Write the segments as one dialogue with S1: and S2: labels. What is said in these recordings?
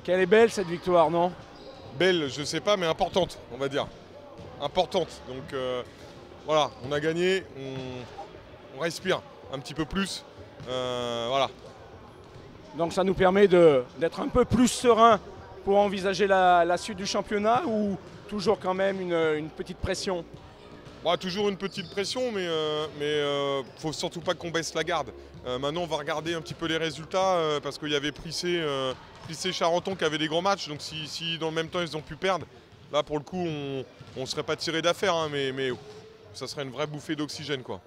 S1: Qu'elle est belle cette victoire, non?
S2: Belle, je sais pas, mais importante, on va dire. Importante. Donc voilà, on a gagné, on respire un petit peu plus. Voilà.
S1: Donc ça nous permet d'être un peu plus serein pour envisager la suite du championnat ou toujours quand même une petite pression?
S2: Bon, toujours une petite pression, mais faut surtout pas qu'on baisse la garde. Maintenant, on va regarder un petit peu les résultats parce qu'il y avait Prissé Charenton qui avait des gros matchs. Donc si dans le même temps ils ont pu perdre, là pour le coup on ne serait pas tiré d'affaire, hein, mais ça serait une vraie bouffée d'oxygène, quoi.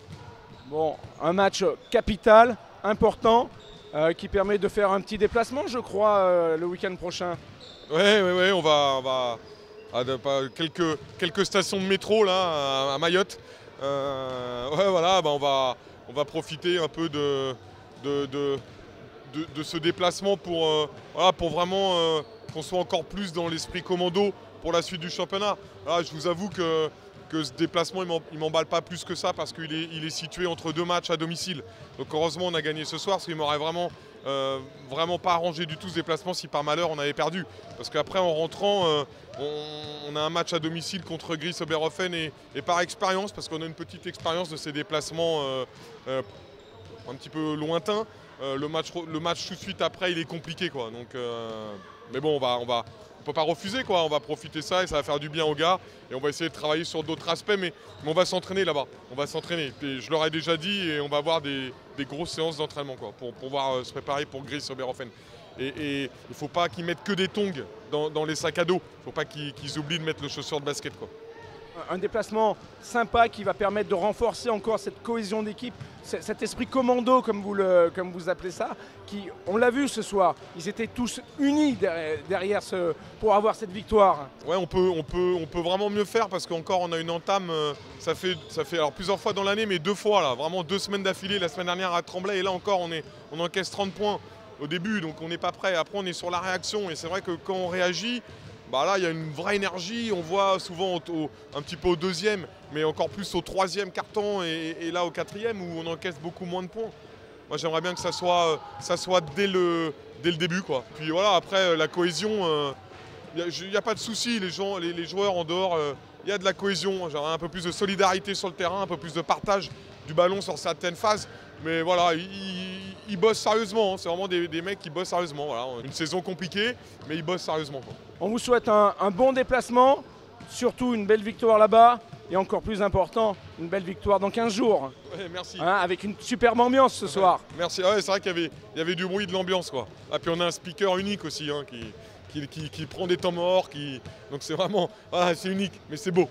S1: Bon, un match capital, important, qui permet de faire un petit déplacement, je crois, le week-end prochain.
S2: Ouais, on va à quelques stations de métro là à Mayotte. Ouais, voilà, bah, on va profiter un peu de ce déplacement pour vraiment qu'on soit encore plus dans l'esprit commando pour la suite du championnat. Là, je vous avoue que ce déplacement, il m'emballe pas plus que ça parce qu'il est situé entre 2 matchs à domicile. Donc heureusement, on a gagné ce soir, parce qu'il m'aurait vraiment pas arrangé du tout ce déplacement si par malheur on avait perdu. Parce qu'après, en rentrant, on a un match à domicile contre Gris Oberhofen et par expérience, parce qu'on a une petite expérience de ces déplacements un petit peu lointains, le match tout de suite après, il est compliqué, quoi. Donc, mais bon, on peut pas refuser, quoi. On va profiter de ça et ça va faire du bien aux gars. Et on va essayer de travailler sur d'autres aspects, mais on va s'entraîner là-bas. On va s'entraîner. Et je leur ai déjà dit, et on va avoir des grosses séances d'entraînement, quoi, pour pouvoir se préparer pour Gris Oberhofen. Et il ne faut pas qu'ils mettent que des tongs dans les sacs à dos. Il ne faut pas qu'ils oublient de mettre le chaussure de basket, quoi.
S1: Un déplacement sympa qui va permettre de renforcer encore cette cohésion d'équipe, cet esprit commando comme vous appelez ça, qui, on l'a vu ce soir, ils étaient tous unis derrière pour avoir cette victoire.
S2: Ouais, on peut vraiment mieux faire parce qu'encore on a une entame, ça fait alors plusieurs fois dans l'année, mais 2 fois là, vraiment 2 semaines d'affilée, la semaine dernière à Tremblay, et là encore on encaisse 30 points au début, donc on n'est pas prêt. Après on est sur la réaction et c'est vrai que quand on réagit, bah là, il y a une vraie énergie, on voit souvent un petit peu au 2e, mais encore plus au 3e carton et là au 4e où on encaisse beaucoup moins de points. Moi j'aimerais bien que ça soit dès le début, quoi. Puis voilà, après la cohésion, il n'y a pas de souci, les joueurs en dehors, il y a de la cohésion. J'aimerais un peu plus de solidarité sur le terrain, un peu plus de partage du ballon sur certaines phases. Mais voilà, ils bossent sérieusement, hein. C'est vraiment des mecs qui bossent sérieusement. Voilà. Une saison compliquée, mais ils bossent sérieusement, quoi.
S1: On vous souhaite un bon déplacement, surtout une belle victoire là-bas, et encore plus important, une belle victoire dans 15 jours.
S2: Ouais, merci.
S1: Hein, avec une superbe ambiance ce soir.
S2: Merci. Ouais, c'est vrai qu'il y avait du bruit, de l'ambiance, quoi. Ah, puis on a un speaker unique aussi, hein, qui prend des temps morts, donc c'est vraiment, voilà, c'est unique, mais c'est beau.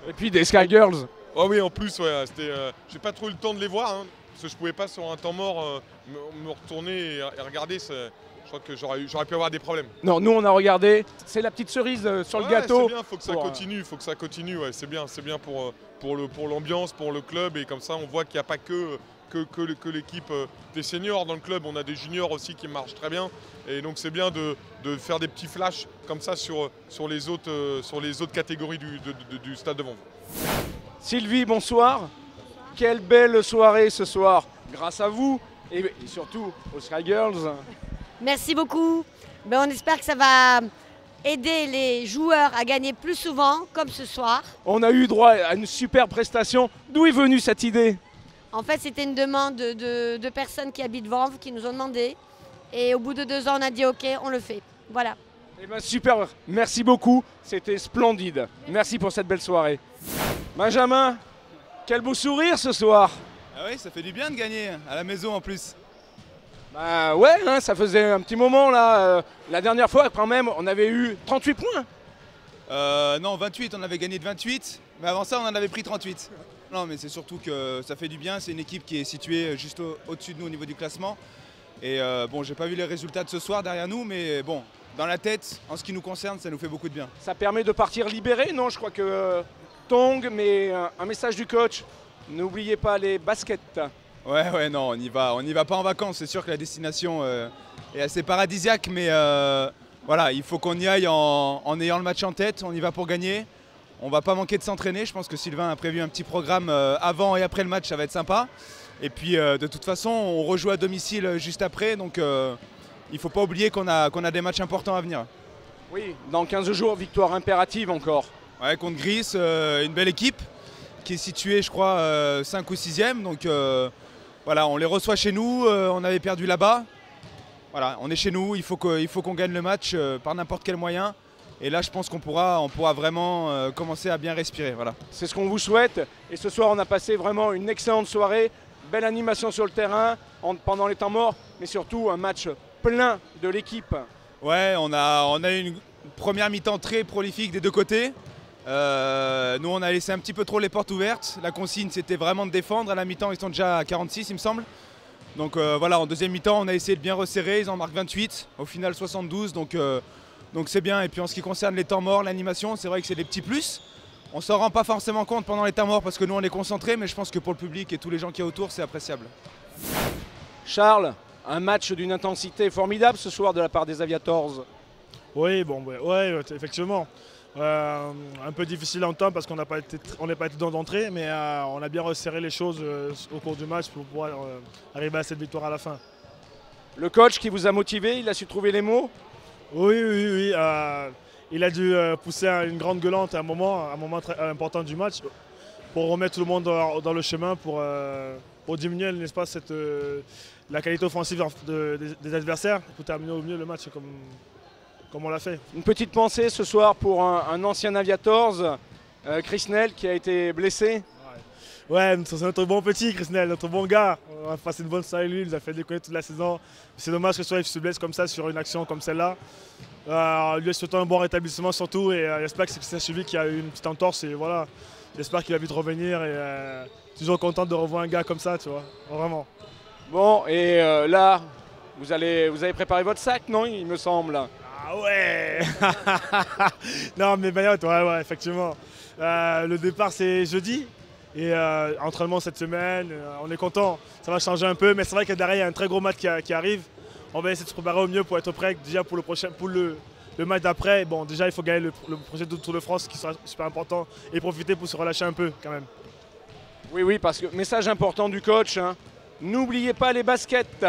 S1: Et puis des Sky Girls.
S2: Oh oui, en plus, ouais, j'ai pas trop eu le temps de les voir, hein, parce que je pouvais pas sur un temps mort me retourner et regarder. Je crois que j'aurais pu avoir des problèmes.
S1: Non, nous on a regardé, c'est la petite cerise sur le gâteau.
S2: C'est bien, faut que ça continue, ouais, c'est bien pour l'ambiance, pour le club, et comme ça on voit qu'il n'y a pas que l'équipe des seniors dans le club, on a des juniors aussi qui marchent très bien, et donc c'est bien de faire des petits flashs comme ça sur les autres catégories du stade de Vanves.
S1: Sylvie, bonsoir. Quelle belle soirée ce soir, grâce à vous et surtout aux Sky Girls.
S3: Merci beaucoup. On espère que ça va aider les joueurs à gagner plus souvent, comme ce soir.
S1: On a eu droit à une super prestation. D'où est venue cette idée?
S3: En fait, c'était une demande de personnes qui habitent Vanves, qui nous ont demandé. Et au bout de 2 ans, on a dit OK, on le fait. Voilà.
S1: Eh ben, super, merci beaucoup. C'était splendide. Merci pour cette belle soirée. Benjamin, quel beau sourire ce soir.
S4: Ah oui, ça fait du bien de gagner, à la maison en plus.
S1: Bah ouais, hein, ça faisait un petit moment là. La dernière fois quand même, on avait eu 38 points.
S4: Non, 28, on avait gagné de 28, mais avant ça on en avait pris 38. Non, mais c'est surtout que ça fait du bien, c'est une équipe qui est située juste au-dessus de nous au niveau du classement. Et bon, j'ai pas vu les résultats de ce soir derrière nous, mais bon, dans la tête, en ce qui nous concerne, ça nous fait beaucoup de bien.
S1: Ça permet de partir libéré, non? Je crois que Tong, mais un message du coach, n'oubliez pas les baskets.
S4: Ouais, non, on y va pas en vacances. C'est sûr que la destination est assez paradisiaque, mais voilà, il faut qu'on y aille en ayant le match en tête. On y va pour gagner. On va pas manquer de s'entraîner. Je pense que Sylvain a prévu un petit programme avant et après le match, ça va être sympa. Et puis de toute façon, on rejoue à domicile juste après, donc il ne faut pas oublier qu'on a des matchs importants à venir.
S1: Oui, dans 15 jours, victoire impérative encore.
S4: Ouais, contre Gris, une belle équipe qui est située, je crois, 5 ou 6e. Donc voilà, on les reçoit chez nous, on avait perdu là-bas. Voilà, on est chez nous, il faut qu'on gagne le match par n'importe quel moyen. Et là, je pense qu'on pourra vraiment commencer à bien respirer. Voilà.
S1: C'est ce qu'on vous souhaite. Et ce soir, on a passé vraiment une excellente soirée. Belle animation sur le terrain pendant les temps morts, mais surtout un match plein de l'équipe.
S4: Ouais, on a eu une première mi-temps très prolifique des deux côtés. Nous, on a laissé un petit peu trop les portes ouvertes. La consigne, c'était vraiment de défendre. À la mi-temps, ils sont déjà à 46, il me semble. Donc voilà, en deuxième mi-temps, on a essayé de bien resserrer. Ils en marquent 28, au final 72. Donc c'est bien. Et puis en ce qui concerne les temps morts, l'animation, c'est vrai que c'est des petits plus. On ne s'en rend pas forcément compte pendant les temps morts parce que nous, on est concentrés. Mais je pense que pour le public et tous les gens qui y a autour, c'est appréciable.
S1: Charles, un match d'une intensité formidable ce soir de la part des Aviators.
S5: Oui, bon, ouais, effectivement. Un peu difficile en temps parce qu'on n'est pas été dedans d'entrée, mais on a bien resserré les choses au cours du match pour pouvoir arriver à cette victoire à la fin.
S1: Le coach qui vous a motivé, il a su trouver les mots?
S5: Oui. Il a dû pousser une grande gueulante à un moment très important du match pour remettre tout le monde dans le chemin pour diminuer, n'est-ce pas, la qualité offensive des adversaires pour terminer au mieux le match comme on l'a fait.
S1: Une petite pensée ce soir pour un ancien Aviators, Chris Nell, qui a été blessé.
S5: Ouais, c'est notre bon petit Chris Nell, notre bon gars. On a passé une bonne soirée lui, il nous a fait déconner toute la saison. C'est dommage que il se blesse comme ça sur une action comme celle-là. Lui souhaite un bon rétablissement surtout et j'espère que c'est celui qui a eu une petite entorse et voilà. J'espère qu'il va vite revenir et toujours content de revoir un gars comme ça, tu vois, vraiment.
S1: Bon, et là, vous avez préparé votre sac, non, il me semble?
S5: Ah ouais. Non mais Mayotte, ouais, effectivement. Le départ c'est jeudi et entraînement cette semaine, on est content, ça va changer un peu, mais c'est vrai que derrière il y a un très gros match qui arrive. On va essayer de se préparer au mieux pour être prêt déjà pour le match d'après. Bon, déjà il faut gagner le projet de Tour de France qui sera super important et profiter pour se relâcher un peu quand même.
S1: Oui, parce que message important du coach, hein. N'oubliez pas les baskets.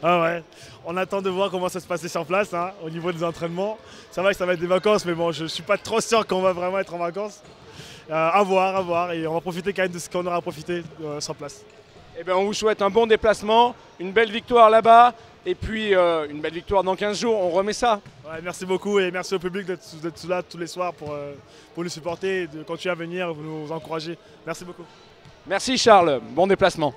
S5: Ah ouais, on attend de voir comment ça se passe sur place hein, au niveau des entraînements. C'est vrai que ça va être des vacances, mais bon, je ne suis pas trop sûr qu'on va vraiment être en vacances. À voir, et on va profiter quand même de ce qu'on aura profité sur place.
S1: Eh bien, on vous souhaite un bon déplacement, une belle victoire là-bas, et puis une belle victoire dans 15 jours, on remet ça.
S5: Ouais, merci beaucoup et merci au public d'être là tous les soirs pour nous supporter et de continuer à venir, vous nous encourager. Merci beaucoup.
S1: Merci Charles, bon déplacement.